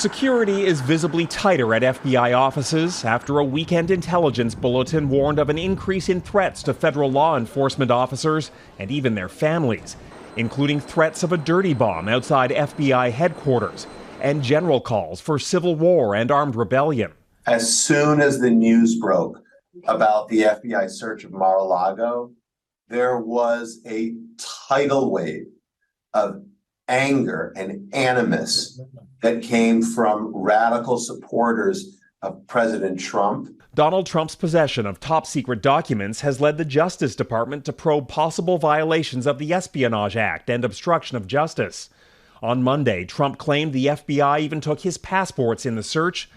Security is visibly tighter at FBI offices after a weekend intelligence bulletin warned of an increase in threats to federal law enforcement officers and even their families, including threats of a dirty bomb outside FBI headquarters and general calls for civil war and armed rebellion. As soon as the news broke about the FBI search of Mar-a-Lago, there was a tidal wave of anger and animus that came from radical supporters of President Trump. Donald Trump's possession of top-secret documents has led the Justice Department to probe possible violations of the Espionage Act and obstruction of justice. On Monday, Trump claimed the FBI even took his passports in the search.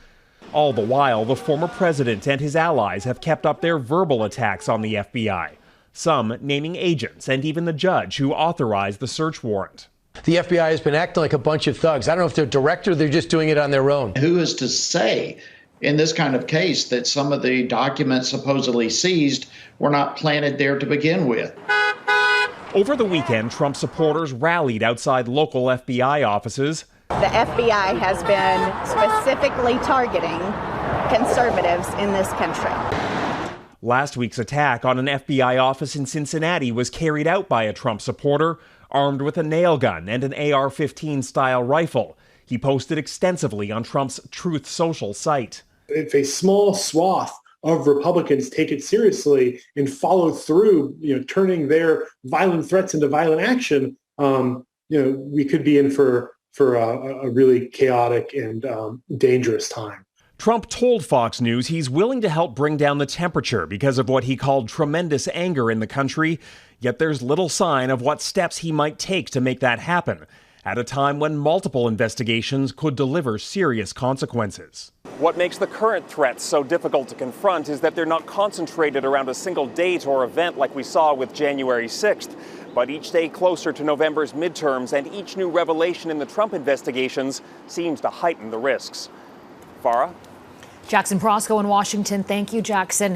All the while, the former president and his allies have kept up their verbal attacks on the FBI, some naming agents and even the judge who authorized the search warrant. The FBI has been acting like a bunch of thugs. I don't know if they're direct or they're just doing it on their own. Who is to say in this kind of case that some of the documents supposedly seized were not planted there to begin with? Over the weekend, Trump supporters rallied outside local FBI offices. The FBI has been specifically targeting conservatives in this country. Last week's attack on an FBI office in Cincinnati was carried out by a Trump supporter, armed with a nail gun and an AR-15 style rifle. He posted extensively on Trump's Truth Social site. If a small swath of Republicans take it seriously and follow through, turning their violent threats into violent action, we could be in for a really chaotic and dangerous time. Trump told Fox News he's willing to help bring down the temperature because of what he called tremendous anger in the country, yet there's little sign of what steps he might take to make that happen, at a time when multiple investigations could deliver serious consequences. What makes the current threats so difficult to confront is that they're not concentrated around a single date or event like we saw with January 6th, but each day closer to November's midterms and each new revelation in the Trump investigations seems to heighten the risks. Farah? Jackson Proskow in Washington. Thank you, Jackson.